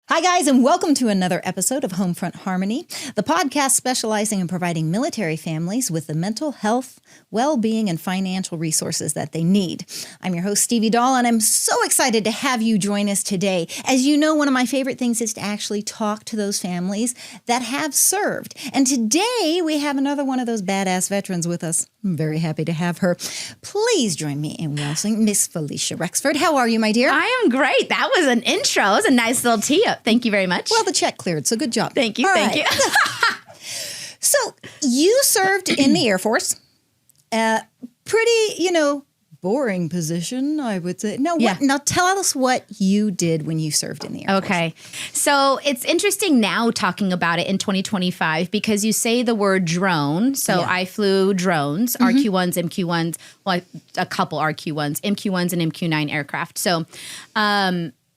Hi, guys, and welcome to another episode of Homefront Harmony, the podcast specializing in providing military families with the mental health, well-being, and financial resources that they need. I'm your host, Stevie Dahl, and I'm so excited to have you join us today. As you know, one of my favorite things is to actually talk to those families that have served. And today, we have another one of those badass veterans with us. I'm very happy to have her. Please join me in welcoming Miss Falisha Rexford. How are you, my dear? I am great. That was an intro. It was a nice little tee-up. Thank you very much. Well, the check cleared, so good job. Thank you. All Thank right. you. So you served in the Air Force. Pretty, boring position, I would say. Now, now tell us what you did when you served in the Air Force. Okay. So it's interesting now talking about it in 2025 because you say the word drone. So I flew drones, RQ-1s, MQ-1s, well, a couple RQ-1s, MQ-1s and MQ-9 aircraft. So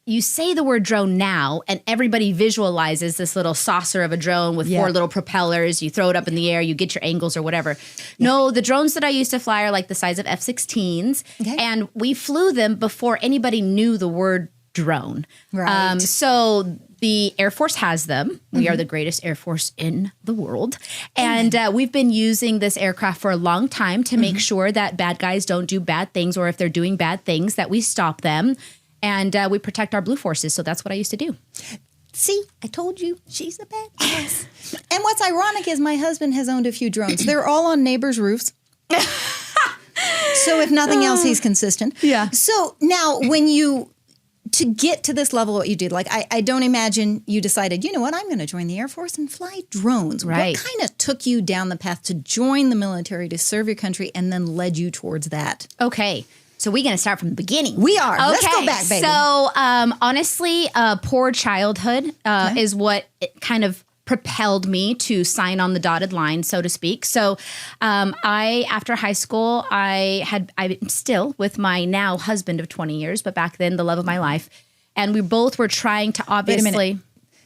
you say the word drone now and everybody visualizes this little saucer of a drone with four little propellers. You throw it up in the air, you get your angles or whatever. No, the drones that I used to fly are like the size of F-16s. Okay. And we flew them before anybody knew the word drone. Right. So the Air Force has them. We are the greatest Air Force in the world. And we've been using this aircraft for a long time to make sure that bad guys don't do bad things, or if they're doing bad things, that we stop them. And we protect our blue forces. So that's what I used to do. See, I told you, she's a badass. And what's ironic is my husband has owned a few drones. They're all on neighbors' roofs. So if nothing else, he's consistent. Yeah. So now to get to this level, what you did, like I don't imagine you decided, you know what, I'm going to join the Air Force and fly drones. Right. What kind of took you down the path to join the military, to serve your country, and then led you towards that? Okay. So we're going to start from the beginning. We are. Okay. Let's go back, baby. So honestly, poor childhood is what kind of propelled me to sign on the dotted line, so to speak. So after high school, I'm still with my now husband of 20 years, but back then the love of my life. And we both were trying to obviously...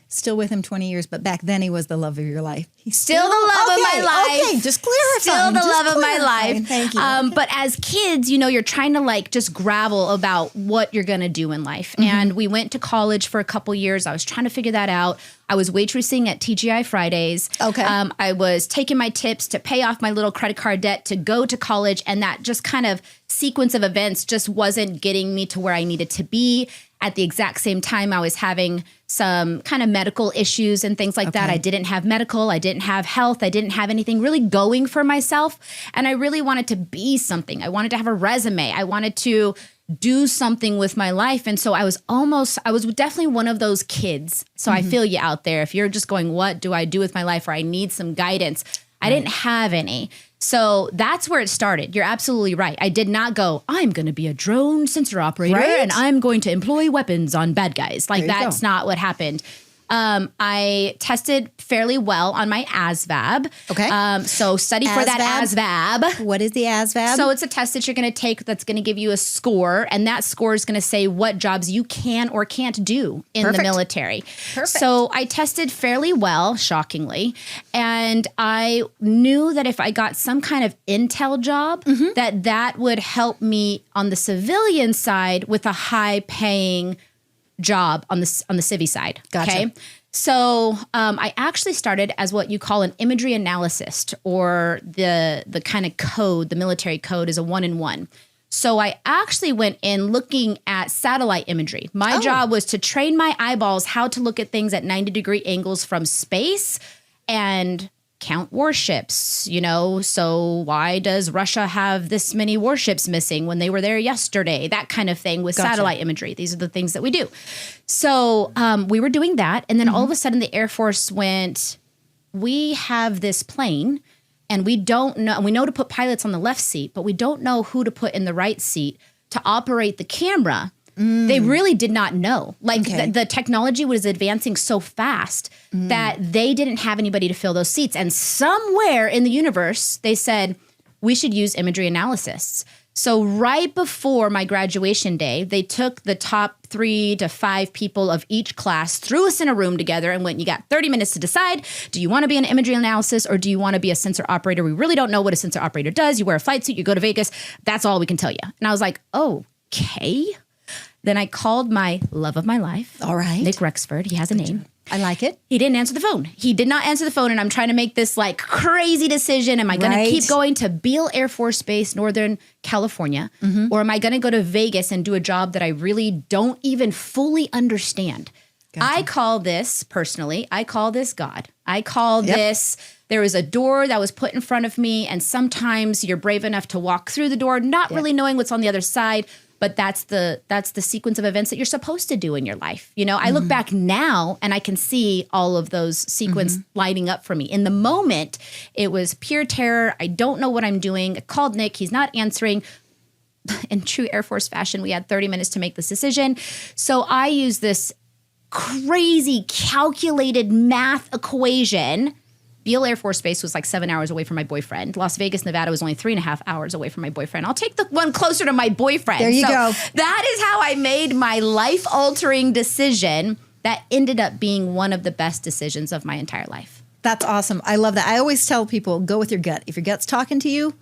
Still with him 20 years, but back then he was the love of your life. He's still the love of my life. Okay, just clarifying. Still the love of my life. Thank you. But as kids, you're trying to just gravel about what you're going to do in life. And we went to college for a couple years. I was trying to figure that out. I was waitressing at TGI Fridays. Okay. I was taking my tips to pay off my little credit card debt to go to college. And that just kind of sequence of events just wasn't getting me to where I needed to be. At the exact same time, I was having some kind of medical issues and things like that. I didn't have medical. I didn't have health. I didn't have anything really going for myself. And I really wanted to be something. I wanted to have a resume. I wanted to do something with my life. And so I was definitely one of those kids. So I feel you out there. If you're just going, what do I do with my life? Or I need some guidance. I didn't have any. So that's where it started. You're absolutely right. I did not go, I'm going to be a drone sensor operator and I'm going to employ weapons on bad guys. Like that's not what happened. I tested fairly well on my ASVAB. Okay. So study for that ASVAB. What is the ASVAB? So it's a test that you're going to take that's going to give you a score. And that score is going to say what jobs you can or can't do in the military. Perfect. So I tested fairly well, shockingly. And I knew that if I got some kind of intel job, that would help me on the civilian side with a high paying job on the civvy side. Gotcha. Okay. So I actually started as what you call an imagery analyst, or the kind of code, the military code is a 1-in-1. So I actually went in looking at satellite imagery. My job was to train my eyeballs how to look at things at 90-degree angles from space and count warships, so why does Russia have this many warships missing when they were there yesterday? That kind of thing with satellite imagery. These are the things that we do. So we were doing that. And then all of a sudden the Air Force went, we have this plane and we don't know, we know to put pilots on the left seat, but we don't know who to put in the right seat to operate the camera. They really did not know. Like the technology was advancing so fast that they didn't have anybody to fill those seats. And somewhere in the universe, they said, we should use imagery analysis. So right before my graduation day, they took the top 3 to 5 people of each class, threw us in a room together and went, you got 30 minutes to decide. Do you want to be an imagery analysis or do you want to be a sensor operator? We really don't know what a sensor operator does. You wear a flight suit, you go to Vegas. That's all we can tell you. And I was like, okay. Then I called my love of my life. All right. Nick Rexford. He has a name. I like it. He didn't answer the phone. He did not answer the phone. And I'm trying to make this like crazy decision. Am I going to keep going to Beale Air Force Base, Northern California? Or am I going to go to Vegas and do a job that I really don't even fully understand? Gotcha. I call this personally, I call this God. I call this, there was a door that was put in front of me. And sometimes you're brave enough to walk through the door, not really knowing what's on the other side. But that's the sequence of events that you're supposed to do in your life. You know, I look back now and I can see all of those sequence lighting up for me. In the moment, it was pure terror. I don't know what I'm doing. I called Nick. He's not answering. In true Air Force fashion, we had 30 minutes to make this decision. So I use this crazy calculated math equation. Beale Air Force Base was like 7 hours away from my boyfriend. Las Vegas, Nevada was only 3.5 hours away from my boyfriend. I'll take the one closer to my boyfriend. There you go. That is how I made my life-altering decision that ended up being one of the best decisions of my entire life. That's awesome. I love that. I always tell people, go with your gut. If your gut's talking to you,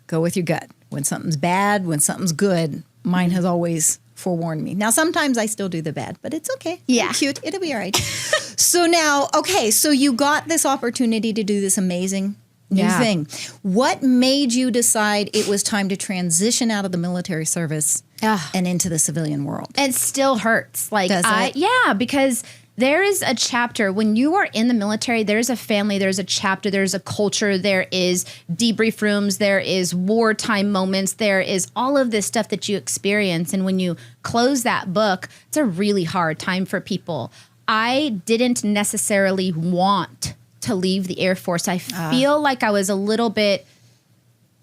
go with your gut. When something's bad, when something's good, mine has always forewarned me. Now, sometimes I still do the bad, but it's okay. Yeah. I'm cute. It'll be all right. So now, okay, so you got this opportunity to do this amazing new thing. What made you decide it was time to transition out of the military service and into the civilian world? It still hurts. Like, Does it? Yeah, because there is a chapter when you are in the military, there's a family, there's a chapter, there's a culture, there is debrief rooms, there is wartime moments, there is all of this stuff that you experience. And when you close that book, it's a really hard time for people. I didn't necessarily want to leave the Air Force. I feel like I was a little bit,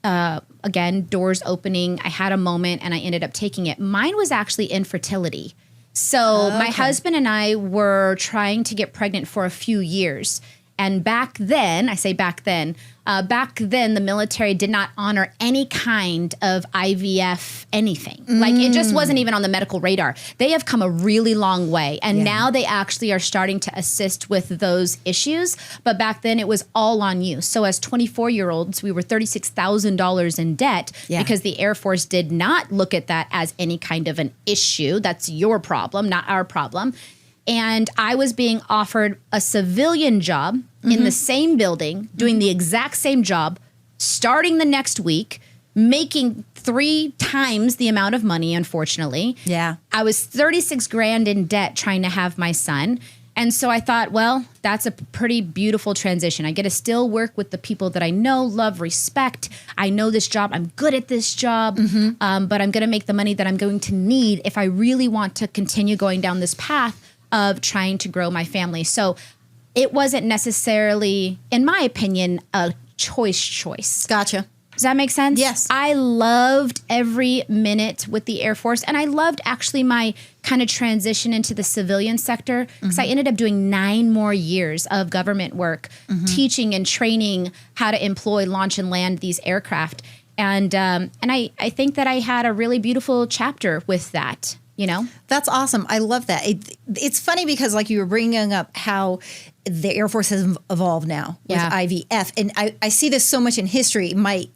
again, doors opening. I had a moment and I ended up taking it. Mine was actually infertility. So my husband and I were trying to get pregnant for a few years. And back then, I say back then the military did not honor any kind of IVF anything. Like it just wasn't even on the medical radar. They have come a really long way. And now they actually are starting to assist with those issues. But back then it was all on you. So as 24-year-olds, we were $36,000 in debt because the Air Force did not look at that as any kind of an issue. That's your problem, not our problem. And I was being offered a civilian job in the same building, doing the exact same job, starting the next week, making 3 times the amount of money, unfortunately. Yeah. I was 36 grand in debt trying to have my son. And so I thought, well, that's a pretty beautiful transition. I get to still work with the people that I know, love, respect. I know this job. I'm good at this job. But I'm going to make the money that I'm going to need if I really want to continue going down this path of trying to grow my family. So it wasn't necessarily, in my opinion, a choice. Gotcha. Does that make sense? Yes. I loved every minute with the Air Force. And I loved actually my kind of transition into the civilian sector because I ended up doing 9 more years of government work, teaching and training how to employ, launch, and land these aircraft. And I think that I had a really beautiful chapter with that. You know? That's awesome. I love that. It's funny because like you were bringing up how the Air Force has evolved now with IVF. And I see this so much in history. My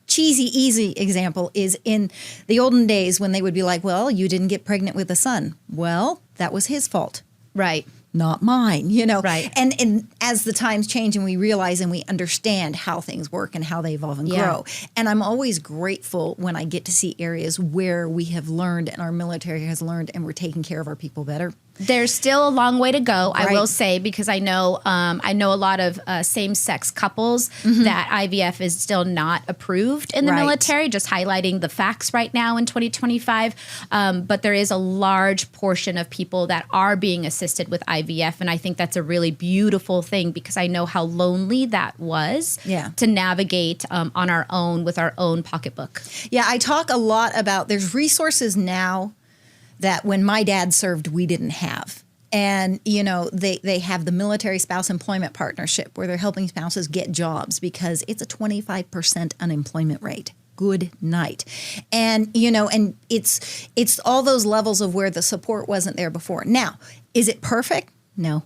cheesy, easy example is in the olden days when they would be like, well, you didn't get pregnant with a son. Well, that was his fault. Right. Not mine, you know? Right. And as the times change and we realize and we understand how things work and how they evolve and grow. And I'm always grateful when I get to see areas where we have learned and our military has learned and we're taking care of our people better. There's still a long way to go, I will say, because I know a lot of same-sex couples that IVF is still not approved in the military, just highlighting the facts right now in 2025. But there is a large portion of people that are being assisted with IVF, and I think that's a really beautiful thing because I know how lonely that was to navigate on our own with our own pocketbook. Yeah, I talk a lot about there's resources now that when my dad served, we didn't have. And, you know, they have the Military Spouse Employment Partnership where they're helping spouses get jobs because it's a 25% unemployment rate. Good night. And, you know, and it's all those levels of where the support wasn't there before. Now, is it perfect? No.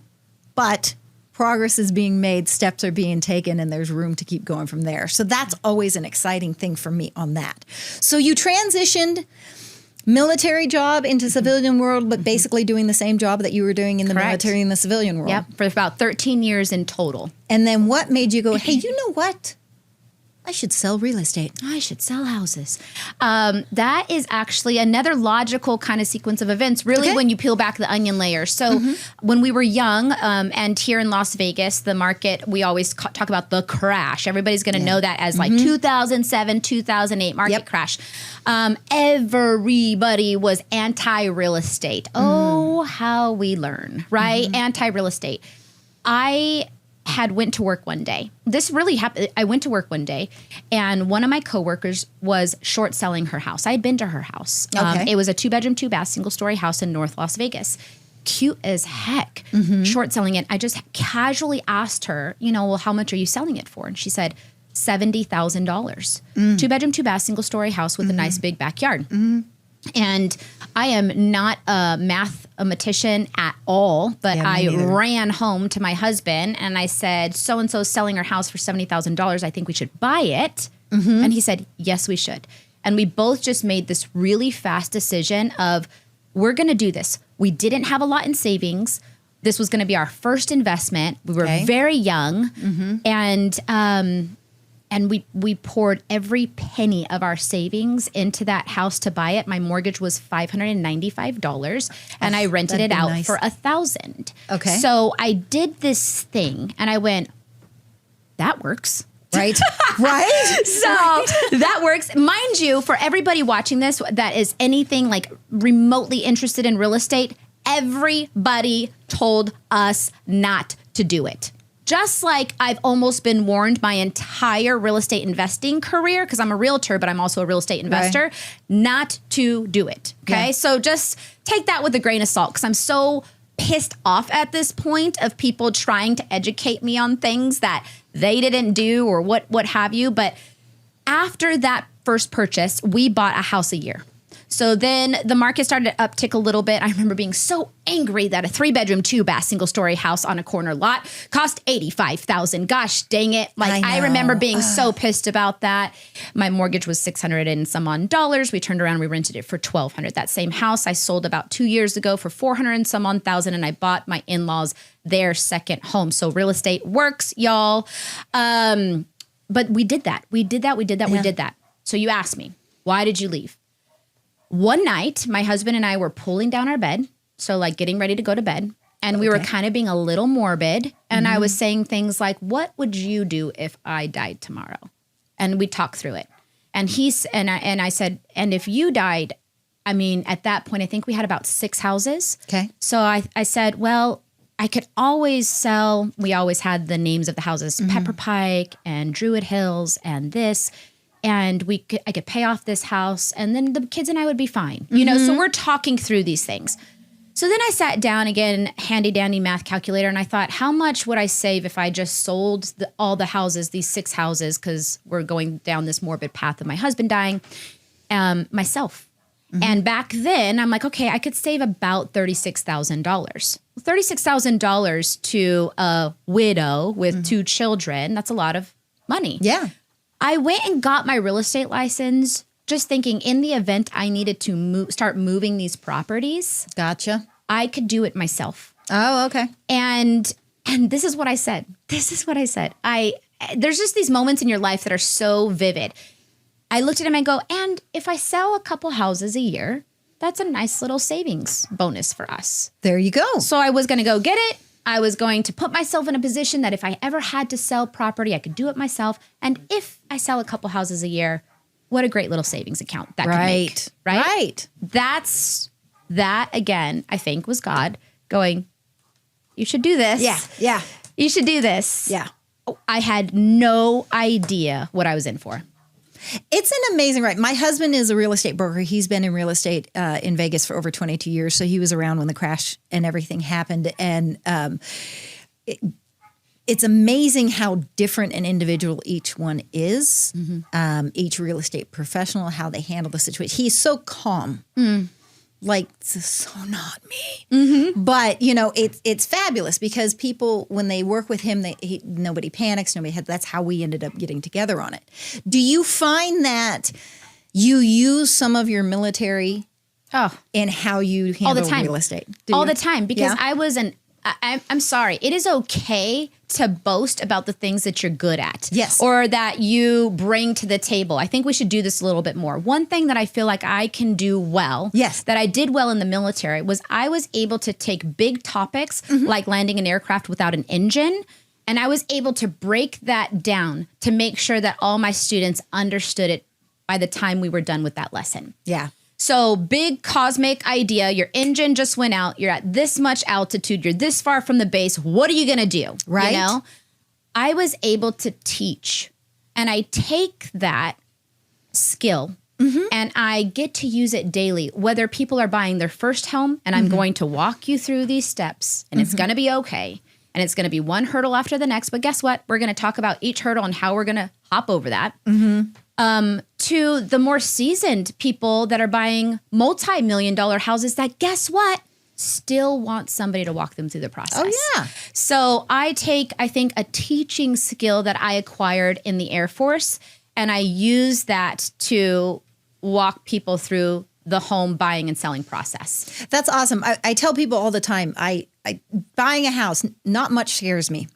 But progress is being made, steps are being taken, and there's room to keep going from there. So that's always an exciting thing for me on that. So you transitioned military job into civilian world, but basically doing the same job that you were doing in the military in the civilian world. Yep, for about 13 years in total. And then what made you go, hey, you know what? I should sell real estate. I should sell houses. That is actually another logical kind of sequence of events, really, when you peel back the onion layer. So when we were young, and here in Las Vegas, the market, we always talk about the crash. Everybody's going to know that as like 2007, 2008 market crash. Everybody was anti-real estate. Oh, how we learn, right? Anti-real estate. I had went to work one day. This really happened. I went to work one day and one of my coworkers was short selling her house. I had been to her house. It was a 2-bedroom, 2-bath, single-story house in North Las Vegas. Cute as heck. Short selling it. I just casually asked her, well, how much are you selling it for? And she said, $70,000. 2-bedroom, 2-bath, single-story house with a nice big backyard. And I am not a mathematician at all, but I ran home to my husband and I said, so-and-so selling our house for $70,000. I think we should buy it. And he said, yes, we should. And we both just made this really fast decision of, we're going to do this. We didn't have a lot in savings. This was going to be our first investment. We were very young. And we poured every penny of our savings into that house to buy it. My mortgage was $595, and I rented it out for $1,000. Okay. So I did this thing, and I went, that works. Right. Right. So that works. Mind you, for everybody watching this that is anything like remotely interested in real estate, everybody told us not to do it. Just like I've almost been warned my entire real estate investing career, because I'm a realtor, but I'm also a real estate investor, not to do it. Okay. So just take that with a grain of salt, because I'm so pissed off at this point of people trying to educate me on things that they didn't do or what have you. But after that first purchase, we bought a house a year. So then the market started to uptick a little bit. I remember being so angry that a 3-bedroom, 2-bath, single-story house on a corner lot cost $85,000. Gosh, dang it. Like, I remember being so pissed about that. My mortgage was $600 and some odd dollars. We turned around, we rented it for $1,200. That same house I sold about 2 years ago for $400 and some odd thousand, and I bought my in-laws their second home. So real estate works, y'all. But we did that. We did that. So you asked me, why did you leave? One night, my husband and I were pulling down our bed, so like getting ready to go to bed, and we were kind of being a little morbid, and I was saying things like, what would you do if I died tomorrow? And we talked through it. And I said, and if you died, I mean, at that point, I think we had about 6 houses. Okay. So I said, well, I could always sell, we always had the names of the houses, Pepper Pike and Druid Hills and this. And I could pay off this house, and then the kids and I would be fine. You know, so we're talking through these things. So then I sat down again, handy dandy math calculator, and I thought, how much would I save if I just sold all the houses, these 6 houses, because we're going down this morbid path of my husband dying, myself. And back then, I'm like, okay, I could save about $36,000. $36,000 to a widow with 2 children, that's a lot of money. Yeah. I went and got my real estate license just thinking in the event I needed to start moving these properties. Gotcha. I could do it myself. Oh, okay. And this is what I said. There's just these moments in your life that are so vivid. I looked at him and go, and if I sell a couple houses a year, that's a nice little savings bonus for us. There you go. So I was going to go get it. I was going to put myself in a position that if I ever had to sell property, I could do it myself. And if I sell a couple houses a year, what a great little savings account that could make. Right. That again, I think was God going, you should do this. Yeah. You should do this. Yeah. I had no idea what I was in for. It's an amazing ride. My husband is a real estate broker. He's been in real estate in Vegas for over 22 years. So he was around when the crash and everything happened. And it's amazing how different an individual each one is. Each real estate professional, how they handle the situation. He's so calm. Like, so not me. But, you know, it's fabulous because people, when they work with him, nobody panics. That's how we ended up getting together on it. Do you find that you use some of your military in how you handle real estate. All the time. Because I'm sorry. It is okay to boast about the things that you're good at. Yes. Or that you bring to the table. I think we should do this a little bit more. One thing that I feel like I can do well, that I did well in the military, was I was able to take big topics like landing an aircraft without an engine, and I was able to break that down to make sure that all my students understood it by the time we were done with that lesson. Yeah. So big cosmic idea, your engine just went out, you're at this much altitude, you're this far from the base, what are you going to do? Right. You know? I was able to teach, and I take that skill and I get to use it daily, whether people are buying their first home, and I'm going to walk you through these steps, and it's going to be okay. And it's going to be one hurdle after the next. But guess what? We're going to talk about each hurdle and how we're going to hop over that. To the more seasoned people that are buying multi-million-dollar houses that, guess what? Still want somebody to walk them through the process. Oh, yeah. So I think, a teaching skill that I acquired in the Air Force, and I use that to walk people through the home buying and selling process. That's awesome. I tell people all the time, buying a house, not much scares me.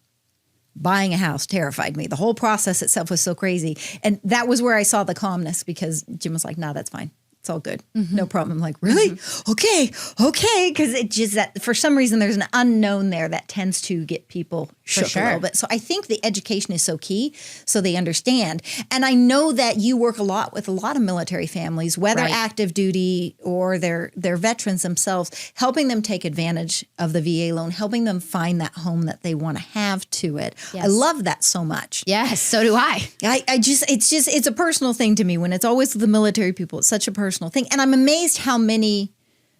Buying a house terrified me. The whole process itself was so crazy. And that was where I saw the calmness, because Jim was like, no, that's fine. It's all good. No problem. I'm like, really? Okay. Because it just, that for some reason, there's an unknown there that tends to get people shook a little bit. So I think the education is so key, so they understand. And I know that you work a lot with a lot of military families, whether active duty or they're veterans themselves, helping them take advantage of the VA loan, helping them find that home that they want to have to it. Yes. I love that so much. Yes, so do I. It's a personal thing to me when it's always the military people. It's such a personal thing. And I'm amazed how many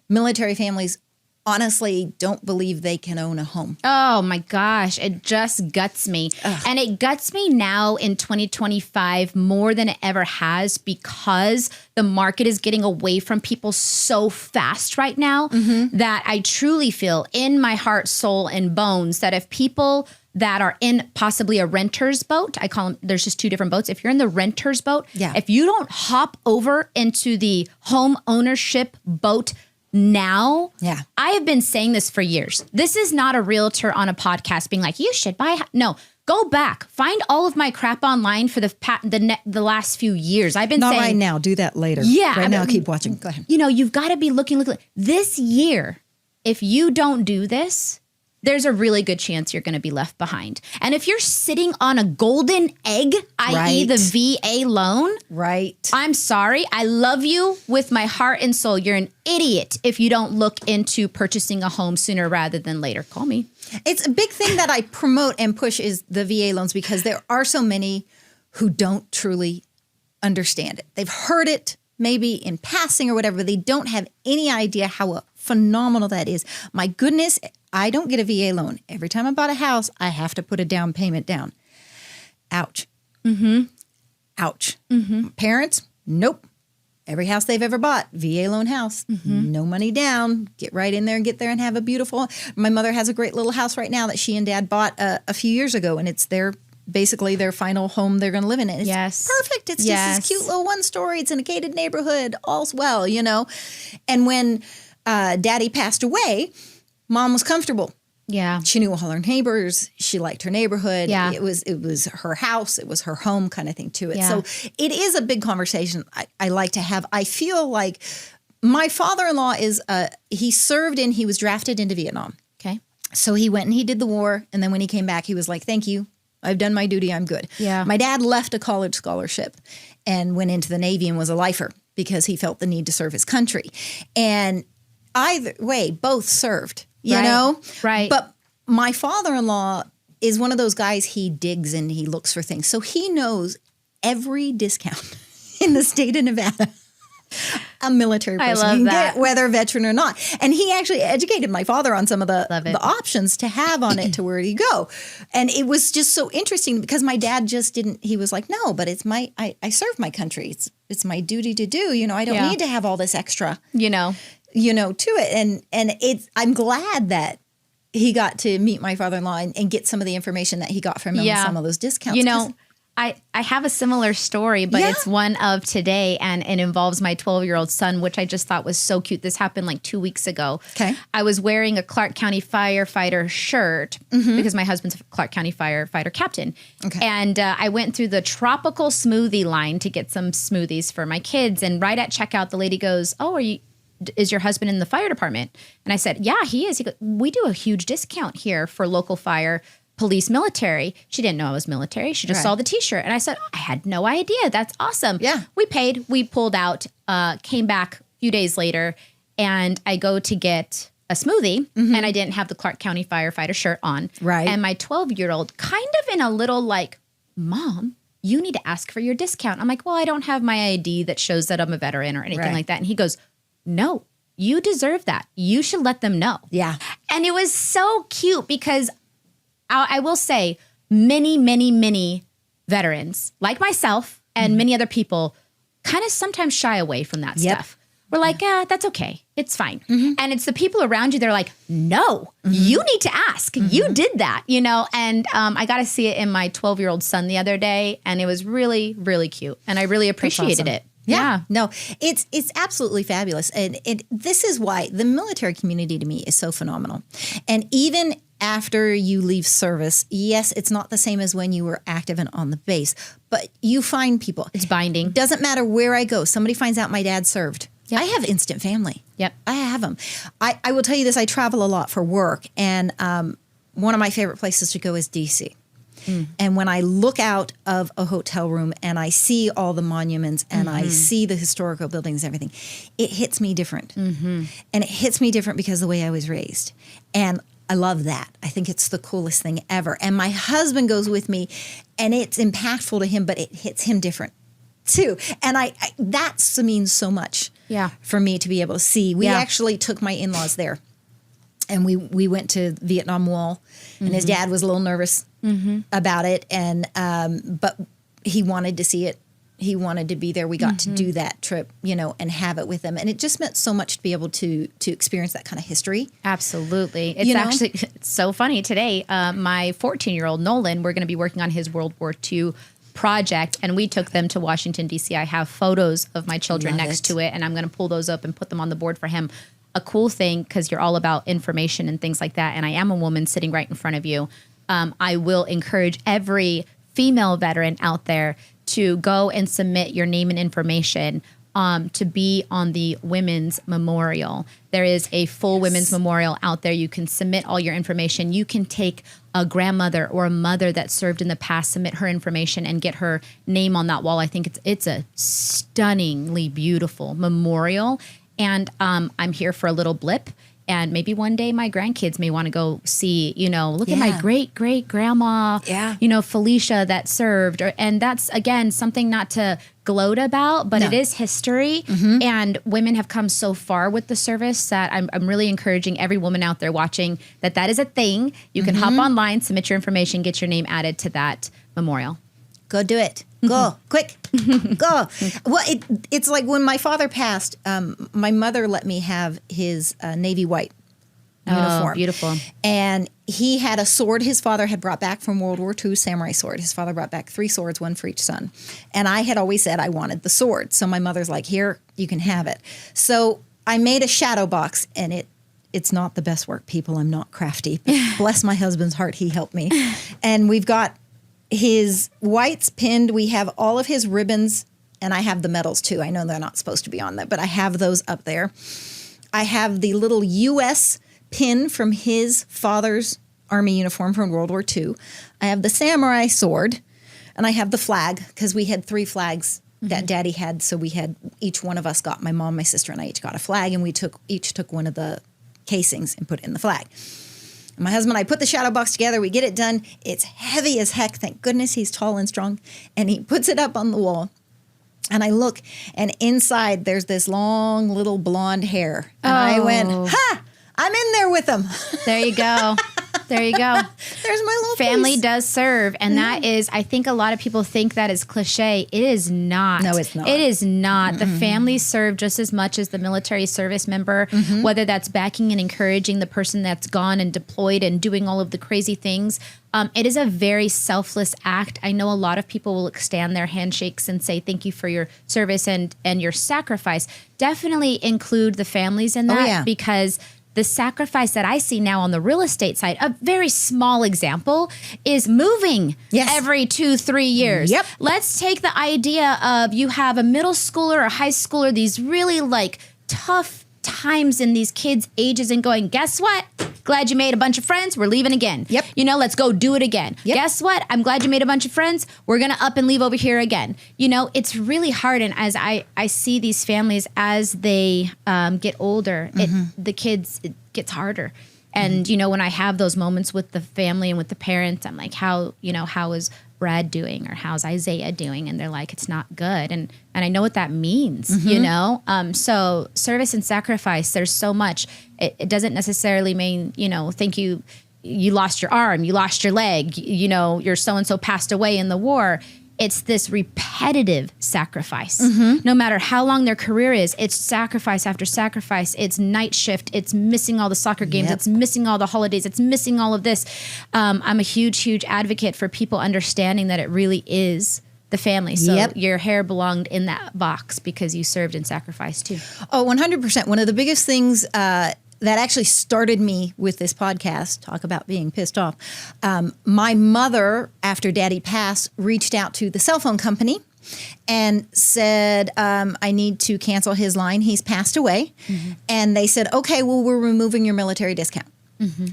military families honestly don't believe they can own a home. Oh my gosh, it just guts me. Ugh. And it guts me now in 2025 more than it ever has, because the market is getting away from people so fast right now that I truly feel in my heart, soul, and bones that if people that are in possibly a renter's boat, I call them, there's just two different boats. If you're in the renter's boat, if you don't hop over into the home ownership boat now, I have been saying this for years. This is not a realtor on a podcast being like, you should buy. No, go back. Find all of my crap online for the last few years. I've been saying. Not right now. Do that later. Yeah. Right now, keep watching. Go ahead. You know, you've got to be looking. This year, if you don't do this, there's a really good chance you're going to be left behind. And if you're sitting on a golden egg, i.e. the VA loan, I'm sorry. I love you with my heart and soul. You're an idiot if you don't look into purchasing a home sooner rather than later. Call me. It's a big thing that I promote and push is the VA loans, because there are so many who don't truly understand it. They've heard it maybe in passing or whatever, but they don't have any idea how phenomenal that is. My goodness, I don't get a VA loan. Every time I bought a house, I have to put a down payment down. Ouch. Ouch. Parents, nope. Every house they've ever bought, VA loan house, no money down. Get right in there and get there and have a beautiful. My mother has a great little house right now that she and Dad bought a few years ago, and it's basically their final home they're going to live in. And it's perfect. It's just this cute little one story. It's in a gated neighborhood. All's well, you know. And when Daddy passed away, Mom was comfortable. Yeah. She knew all her neighbors. She liked her neighborhood. Yeah. It was her house. It was her home kind of thing to it. Yeah. So it is a big conversation I like to have. I feel like my father-in-law he served and he was drafted into Vietnam. Okay. So he went and he did the war. And then when he came back, he was like, thank you. I've done my duty. I'm good. Yeah. My dad left a college scholarship and went into the Navy and was a lifer because he felt the need to serve his country. And either way, both served. You know? Right. But my father-in-law is one of those guys, he digs and he looks for things. So he knows every discount in the state of Nevada a military person can get, whether veteran or not. And he actually educated my father on some of the options to have on it to where you go. And it was just so interesting because my dad just didn't, he was like, no, but it's I serve my country. It's my duty to do, you know, I don't need to have all this extra, you know, to it. And I'm glad that he got to meet my father-in-law and get some of the information that he got from him and some of those discounts. You know, I have a similar story, but it's one of today, and it involves my 12-year-old son, which I just thought was so cute. This happened like 2 weeks ago. Okay. I was wearing a Clark County firefighter shirt because my husband's a Clark County firefighter captain. Okay. And I went through the tropical smoothie line to get some smoothies for my kids. And right at checkout, the lady goes, "Oh, is your husband in the fire department?" And I said, "Yeah, he is." He goes, "We do a huge discount here for local fire, police, military." She didn't know I was military. She just saw the t-shirt. And I said, "I had no idea. That's awesome." Yeah. We paid, we pulled out, came back a few days later, and I go to get a smoothie, and I didn't have the Clark County firefighter shirt on. Right. And my 12-year-old kind of in a little like, "Mom, you need to ask for your discount." I'm like, "Well, I don't have my ID that shows that I'm a veteran or anything like that." And he goes, "No, you deserve that. You should let them know." Yeah. And it was so cute because I will say many veterans like myself and many other people kind of sometimes shy away from that stuff. We're like, that's okay. It's fine. And it's the people around you that are like, "No, you need to ask. You did that," you know? And I got to see it in my 12-year-old son the other day. And it was really, really cute. And I really appreciated it. Yeah. No, it's absolutely fabulous. And this is why the military community to me is so phenomenal. And even after you leave service, yes, it's not the same as when you were active and on the base, but you find people. It's binding. Doesn't matter where I go. Somebody finds out my dad served. Yep. I have instant family. Yep. I have them. I will tell you this. I travel a lot for work. And one of my favorite places to go is D.C. And when I look out of a hotel room and I see all the monuments and I see the historical buildings and everything, it hits me different. And it hits me different because of the way I was raised. And I love that. I think it's the coolest thing ever. And my husband goes with me and it's impactful to him, but it hits him different too. And that means so much for me to be able to see. We actually took my in-laws there. And we went to the Vietnam Wall, and his dad was a little nervous about it, and but he wanted to see it. He wanted to be there. We got to do that trip, you know, and have it with him, and it just meant so much to be able to experience that kind of history. Absolutely, it's actually it's so funny today. My 14-year-old Nolan, we're going to be working on his World War II project, and we took them to Washington D.C. I have photos of my children next to it, and I'm going to pull those up and put them on the board for him. A cool thing, because you're all about information and things like that, and I am a woman sitting right in front of you, I will encourage every female veteran out there to go and submit your name and information to be on the Women's Memorial. There is a full Women's Memorial out there. You can submit all your information. You can take a grandmother or a mother that served in the past, submit her information, and get her name on that wall. I think it's a stunningly beautiful memorial. And I'm here for a little blip. And maybe one day my grandkids may want to go see, you know, look at my great-great-grandma, you know, Falisha that served. And that's, again, something not to gloat about, but it is history. And women have come so far with the service that I'm really encouraging every woman out there watching that is a thing. You can hop online, submit your information, get your name added to that memorial. Go do it. Go. Quick. Go. Well, it's like when my father passed, my mother let me have his Navy white uniform. Oh, beautiful. And he had a sword his father had brought back from World War II, samurai sword. His father brought back 3 swords, 1 for each son. And I had always said I wanted the sword. So my mother's like, "Here, you can have it." So I made a shadow box, and it's not the best work, people. I'm not crafty. But bless my husband's heart, he helped me. And we've got his whites pinned. We have all of his ribbons, and I have the medals too. I know they're not supposed to be on that, but I have those up there. I have the little U.S. pin from his father's army uniform from World War II. I have the samurai sword, and I have the flag, because we had 3 flags that Daddy had. So we had, each one of us got, my mom, my sister, and I each got a flag, and we each took one of the casings and put it in the flag. My husband and I put the shadow box together. We get it done. It's heavy as heck. Thank goodness he's tall and strong. And he puts it up on the wall. And I look, and inside there's this long little blonde hair. And I went, "Ha! I'm in there with him." There you go. There you go. There's my little Family piece. does serve. And that is, I think a lot of people think that is cliche. It is not. No, it's not. It is not. The families serve just as much as the military service member, whether that's backing and encouraging the person that's gone and deployed and doing all of the crazy things. It is a very selfless act. I know a lot of people will extend their handshakes and say thank you for your service and your sacrifice. Definitely include the families in that because the sacrifice that I see now on the real estate side, a very small example, is moving every 2-3 years. Yep. Let's take the idea of you have a middle schooler or high schooler, these really like tough times in these kids' ages and going, guess what? Glad you made a bunch of friends. We're leaving again. Yep. You know, let's go do it again. Yep. Guess what? I'm glad you made a bunch of friends. We're going to up and leave over here again. You know, it's really hard. And as I see these families as they get older, the kids, it gets harder. And, you know, when I have those moments with the family and with the parents, I'm like, how is Brad doing or how's Isaiah doing? And they're like, it's not good. And I know what that means, you know? So service and sacrifice, there's so much. It doesn't necessarily mean, you know, thank you, you lost your arm, you lost your leg, you know, your so-and-so passed away in the war. It's this repetitive sacrifice. No matter how long their career is, it's sacrifice after sacrifice. It's night shift. It's missing all the soccer games. It's missing all the holidays. It's missing all of this. I'm a huge, huge advocate for people understanding that it really is the family. So your hair belonged in that box because you served and sacrificed too. Oh, 100%. One of the biggest things that actually started me with this podcast, talk about being pissed off. My mother, after Daddy passed, reached out to the cell phone company and said, I need to cancel his line. He's passed away. And they said, okay, well, we're removing your military discount.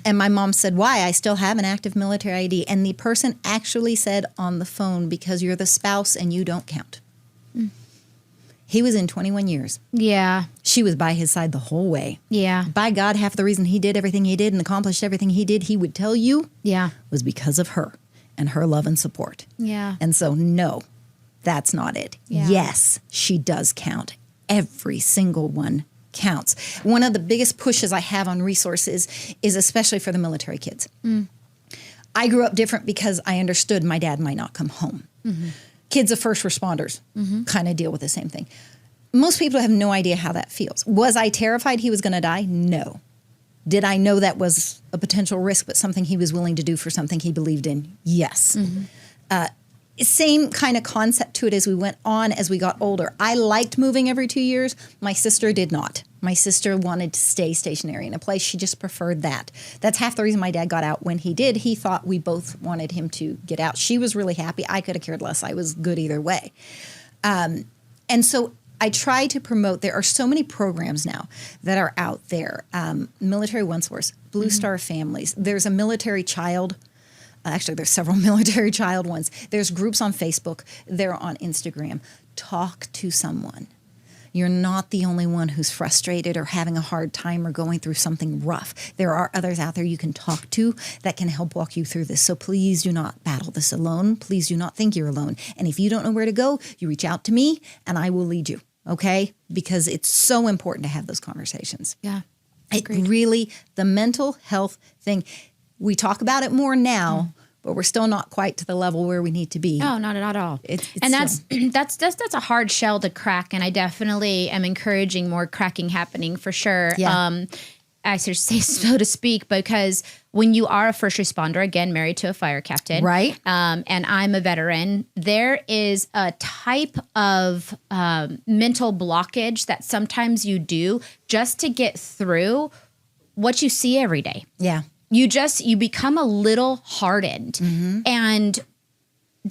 And my mom said, why? I still have an active military ID. And the person actually said on the phone, because you're the spouse and you don't count. He was in 21 years. Yeah. She was by his side the whole way. Yeah. By God, half the reason he did everything he did and accomplished everything he did, he would tell you, was because of her and her love and support. Yeah. And so, no, that's not it. Yeah. Yes, she does count. Every single one counts. One of the biggest pushes I have on resources is especially for the military kids. I grew up different because I understood my dad might not come home. Kids of first responders kind of deal with the same thing. Most people have no idea how that feels. Was I terrified he was going to die? No. Did I know that was a potential risk, but something he was willing to do for something he believed in? Yes. Same kind of concept to it as we went on as we got older. I liked moving every 2 years. My sister did not. My sister wanted to stay stationary in a place. She just preferred that. That's half the reason my dad got out when he did. He thought we both wanted him to get out. She was really happy. I could have cared less. I was good either way. And so I try to promote, there are so many programs now that are out there. Military One Source, Blue Star Families. There's a military child. Actually, there's several military child ones. There's groups on Facebook. They're on Instagram. Talk to someone. You're not the only one who's frustrated or having a hard time or going through something rough. There are others out there you can talk to that can help walk you through this. So please do not battle this alone. Please do not think you're alone. And if you don't know where to go, you reach out to me and I will lead you, okay? Because it's so important to have those conversations. Yeah. It really, the mental health thing, we talk about it more now, but we're still not quite to the level where we need to be. Oh, not at all. And that's a hard shell to crack, and I definitely am encouraging more cracking happening for sure. Yeah. I should say, so to speak, because when you are a first responder, again, married to a fire captain, right? And I'm a veteran, there is a type of mental blockage that sometimes you do just to get through what you see every day. Yeah. You become a little hardened and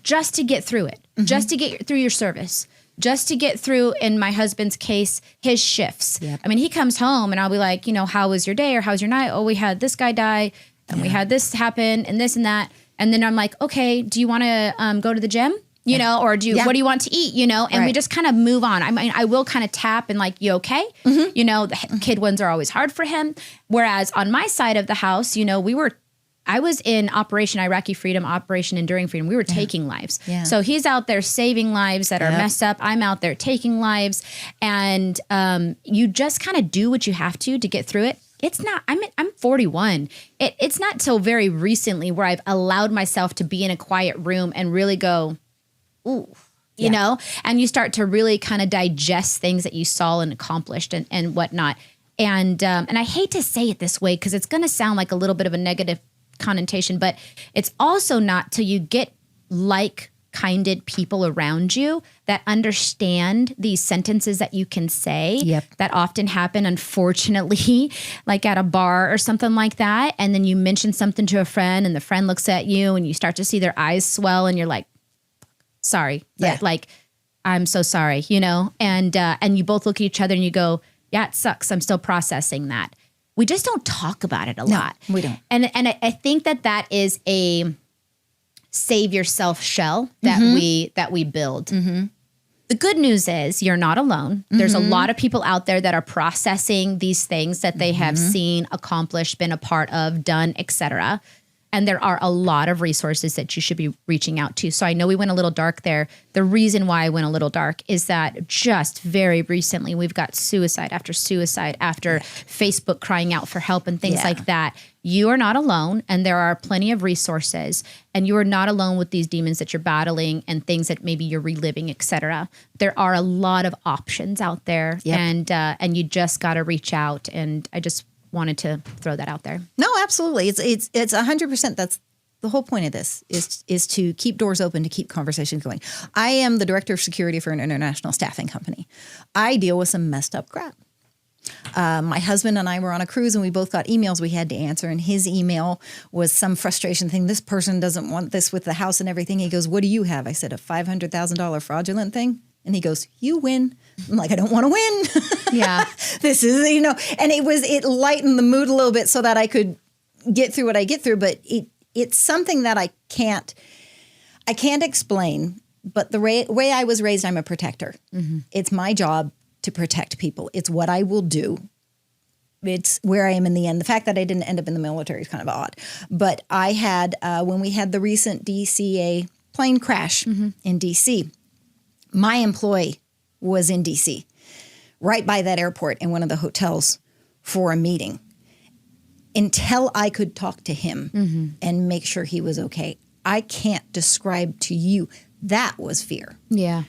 just to get through it, just to get through your service, just to get through, in my husband's case, his shifts. Yep. I mean, he comes home and I'll be like, you know, how was your day or how's your night? Oh, we had this guy die and we had this happen and this and that. And then I'm like, okay, do you want to go to the gym? You know, or what do you want to eat? You know, and we just kind of move on. I mean, I will kind of tap and like, you okay? You know, the kid ones are always hard for him. Whereas on my side of the house, you know, I was in Operation Iraqi Freedom, Operation Enduring Freedom. We were taking lives. Yeah. So he's out there saving lives that are messed up. I'm out there taking lives. And you just kind of do what you have to get through it. it's not, I'm 41. It's not till very recently where I've allowed myself to be in a quiet room and really go, ooh, you know, and you start to really kind of digest things that you saw and accomplished and whatnot. And I hate to say it this way, because it's going to sound like a little bit of a negative connotation, but it's also not till you get like-kinded people around you that understand these sentences that you can say that often happen, unfortunately, like at a bar or something like that. And then you mention something to a friend and the friend looks at you and you start to see their eyes swell and you're like, sorry. Like, I'm so sorry, you know? And you both look at each other and you go, yeah, it sucks. I'm still processing that. We just don't talk about it a lot. We don't. And I think that is a save yourself shell that we build. The good news is you're not alone. There's a lot of people out there that are processing these things that they have seen, accomplished, been a part of, done, etc. And there are a lot of resources that you should be reaching out to. So I know we went a little dark there. The reason why I went a little dark is that just very recently, we've got suicide after Facebook crying out for help and things like that. You are not alone, and there are plenty of resources, and you are not alone with these demons that you're battling and things that maybe you're reliving, etc. There are a lot of options out there, and you just got to reach out. And I just wanted to throw that out there. No, absolutely. It's 100%. That's the whole point of this is to keep doors open, to keep conversations going. I am the director of security for an international staffing company. I deal with some messed up crap. My husband and I were on a cruise and we both got emails we had to answer, and his email was some frustration thing. This person doesn't want this with the house and everything. He goes, what do you have? I said, a $500,000 fraudulent thing. And he goes, you win. I'm like, I don't want to win. Yeah. This is, you know, and it lightened the mood a little bit so that I could get through what I get through. But it's something that I can't explain. But the way I was raised, I'm a protector. It's my job to protect people. It's what I will do. It's where I am in the end. The fact that I didn't end up in the military is kind of odd. But I had, when we had the recent DCA plane crash in D.C., my employee was in D.C., right by that airport in one of the hotels for a meeting. Until I could talk to him and make sure he was okay, I can't describe to you, that was fear. Yeah.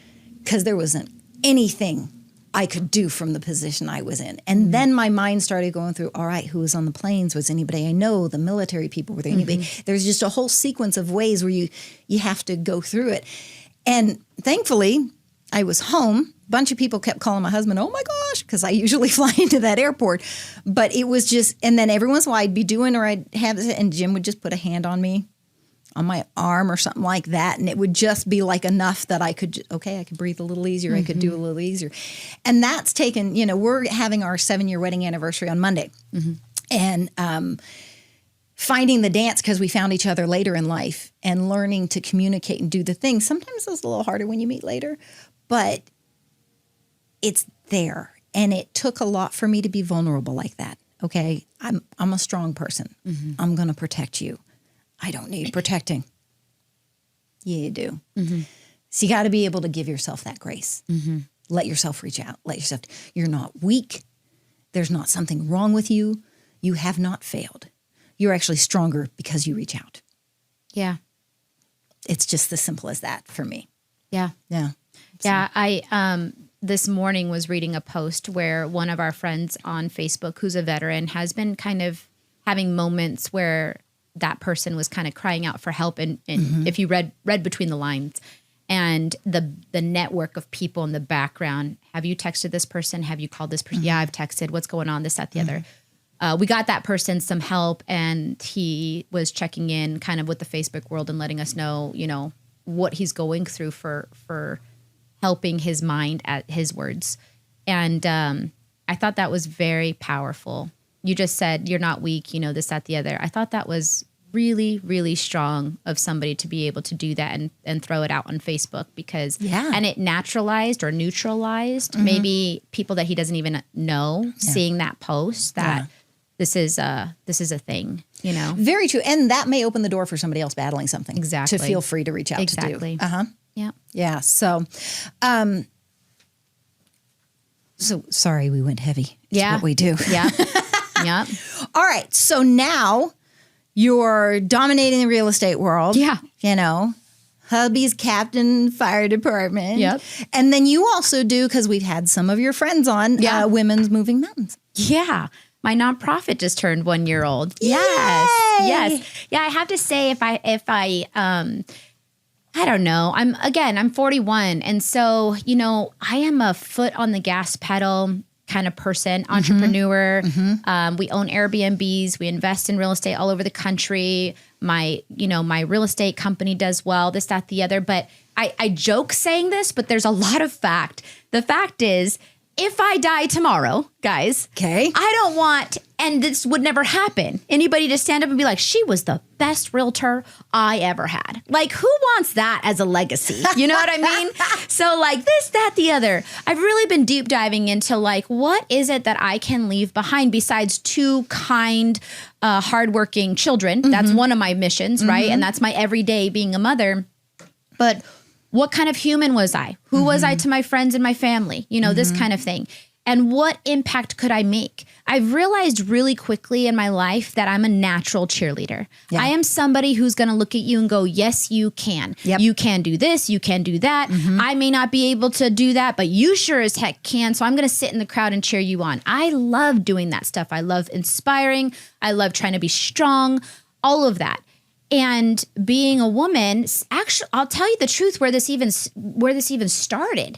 Because there wasn't anything I could do from the position I was in. And then my mind started going through, all right, who was on the planes? Was anybody I know? The military people? Were there anybody? There's just a whole sequence of ways where you have to go through it. And thankfully, I was home. A bunch of people kept calling my husband, oh my gosh, because I usually fly into that airport. But it was just, and then every once in a while I'd be doing, or I'd have, and Jim would just put a hand on me, on my arm or something like that. And it would just be like enough that I could, I could breathe a little easier. I could do a little easier. And that's taken, we're having our 7-year wedding anniversary on Monday. And finding the dance, because we found each other later in life, and learning to communicate and do the things. Sometimes it's a little harder when you meet later, but it's there. And it took a lot for me to be vulnerable like that. Okay, I'm a strong person. I'm going to protect you. I don't need protecting. Yeah, you do. So you got to be able to give yourself that grace. Let yourself reach out. You're not weak. There's not something wrong with you. You have not failed. You're actually stronger because you reach out. Yeah. It's just as simple as that for me. Yeah. Yeah. Yeah. I this morning was reading a post where one of our friends on Facebook, who's a veteran, has been kind of having moments where that person was kind of crying out for help. And if you read between the lines, and the network of people in the background, have you texted this person? Have you called this person? Yeah, I've texted. What's going on? This, that, the other. We got that person some help, and he was checking in kind of with the Facebook world and letting us know, what he's going through for helping his mind, at his words. And I thought that was very powerful. You just said, you're not weak, this, that, the other. I thought that was really, really strong of somebody to be able to do that and throw it out on Facebook, because, and it naturalized or neutralized maybe people that he doesn't even know seeing that post, that this is a thing, Very true. And that may open the door for somebody else battling something. Exactly. To feel free to reach out to do. Yeah. Yeah. So, so sorry we went heavy. It's what we do. Yeah. Yep. All right. So now you're dominating the real estate world. Yeah. You know, hubby's captain fire department. Yep. And then you also do, because we've had some of your friends on, Women's Moving Mountains. Yeah. My nonprofit just turned 1 year old. Yay! Yes. Yeah. I have to say if I don't know. I'm 41. And so, you know, I am a foot on the gas pedal kind of person, entrepreneur. We own Airbnbs. We invest in real estate all over the country. My real estate company does well, this, that, the other. But I joke saying this, but there's a lot of fact. The fact is, if I die tomorrow, guys, okay, I don't want, and this would never happen, anybody to stand up and be like, she was the best realtor I ever had. Like, who wants that as a legacy? You know what I mean? So like this, that, the other. I've really been deep diving into like, what is it that I can leave behind besides two kind, hardworking children? That's one of my missions, right? And that's my everyday being a mother. But what kind of human was I? Who was I to my friends and my family? You know, this kind of thing. And what impact could I make? I've realized really quickly in my life that I'm a natural cheerleader. Yeah. I am somebody who's going to look at you and go, yes, you can. Yep. You can do this. You can do that. I may not be able to do that, but you sure as heck can. So I'm going to sit in the crowd and cheer you on. I love doing that stuff. I love inspiring. I love trying to be strong, all of that. And being a woman, actually, I'll tell you the truth, where this even started.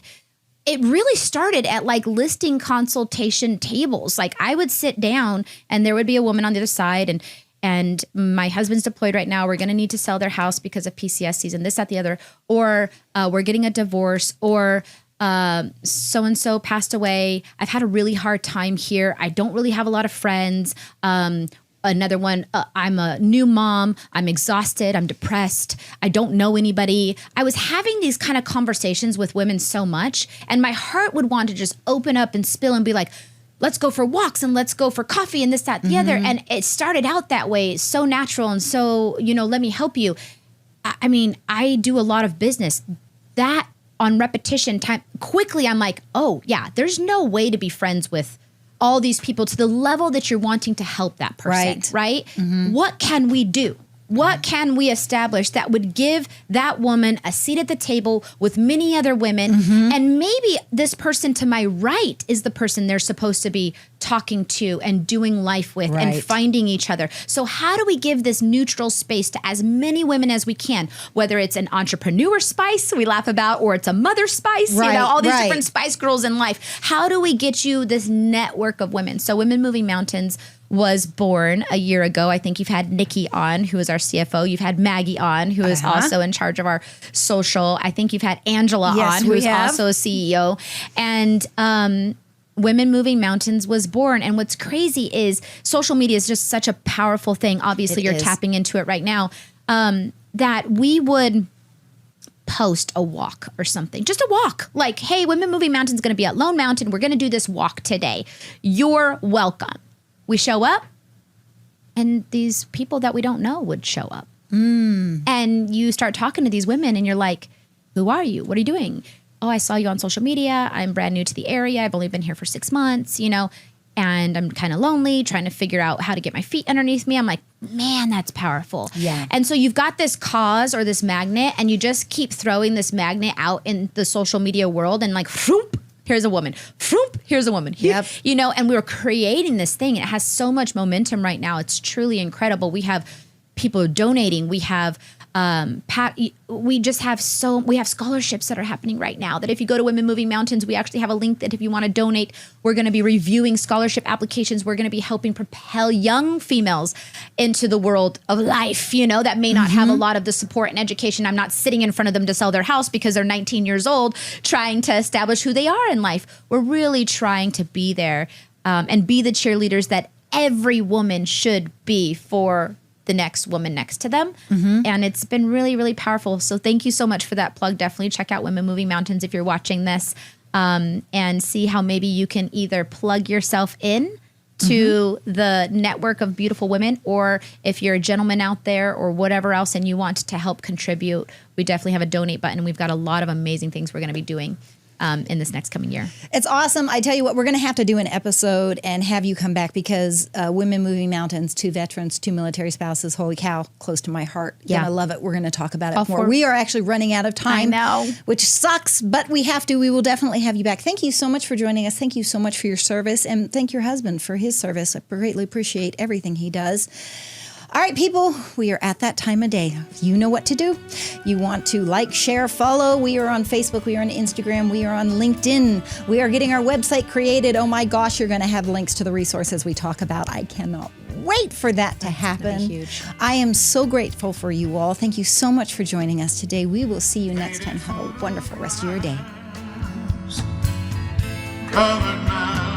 It really started at like listing consultation tables. Like I would sit down and there would be a woman on the other side, and my husband's deployed right now. We're going to need to sell their house because of PCSs and this, that, the other, or we're getting a divorce, or so-and-so passed away. I've had a really hard time here. I don't really have a lot of friends. Another one, I'm a new mom. I'm exhausted. I'm depressed. I don't know anybody. I was having these kind of conversations with women so much, and my heart would want to just open up and spill and be like, let's go for walks and let's go for coffee and this, that, the other. And it started out that way, so natural. And so, you know, let me help you. I mean, I do a lot of business that on repetition time. Quickly, I'm like, oh yeah, there's no way to be friends with all these people to the level that you're wanting to help that person, right? What can we do? What can we establish that would give that woman a seat at the table with many other women? And maybe this person to my right is the person they're supposed to be talking to and doing life with and finding each other. So how do we give this neutral space to as many women as we can, whether it's an entrepreneur spice we laugh about, or it's a mother spice, you know, all these different spice girls in life. How do we get you this network of women? So Women Moving Mountains was born a year ago. I think you've had Nikki on, who is our CFO. You've had Maggie on, who is also in charge of our social. I think you've had Angela on, who is also a CEO. And Women Moving Mountains was born. And what's crazy is social media is just such a powerful thing. Obviously, you're tapping into it right now. That we would post a walk or something, just a walk. Like, hey, Women Moving Mountains is going to be at Lone Mountain. We're going to do this walk today. You're welcome. We show up, and these people that we don't know would show up. And you start talking to these women, and you're like, who are you? What are you doing? Oh, I saw you on social media. I'm brand new to the area. I've only been here for 6 months, you know, and I'm kind of lonely, trying to figure out how to get my feet underneath me. I'm like, man, that's powerful. Yeah. And so you've got this cause or this magnet, and you just keep throwing this magnet out in the social media world, and like, whoop, here's a woman. Vroom, here's a woman. Yep. You know, and we were creating this thing. It has so much momentum right now. It's truly incredible. We have people donating. We have we have scholarships that are happening right now, that if you go to Women Moving Mountains, we actually have a link that if you want to donate, we're going to be reviewing scholarship applications. We're going to be helping propel young females into the world of life, you know, that may not have a lot of the support and education. I'm not sitting in front of them to sell their house because they're 19 years old trying to establish who they are in life. We're really trying to be there and be the cheerleaders that every woman should be for the next woman next to them. And it's been really, really powerful. So thank you so much for that plug. Definitely check out Women Moving Mountains if you're watching this, and see how maybe you can either plug yourself in to the network of beautiful women, or if you're a gentleman out there or whatever else and you want to help contribute, we definitely have a donate button. We've got a lot of amazing things we're going to be doing. in this next coming year. It's awesome. I tell you what, we're going to have to do an episode and have you come back because Women Moving Mountains, 2 veterans, 2 military spouses, holy cow, close to my heart. Yeah. I love it. We're going to talk about it more. We are actually running out of time. I know. Which sucks, but we have to. We will definitely have you back. Thank you so much for joining us. Thank you so much for your service. And thank your husband for his service. I greatly appreciate everything he does. All right, people, we are at that time of day. You know what to do. You want to like, share, follow. We are on Facebook. We are on Instagram. We are on LinkedIn. We are getting our website created. Oh my gosh, you're going to have links to the resources we talk about. I cannot wait for that to happen. Huge. I am so grateful for you all. Thank you so much for joining us today. We will see you next time. Have a wonderful rest of your day. Covered now.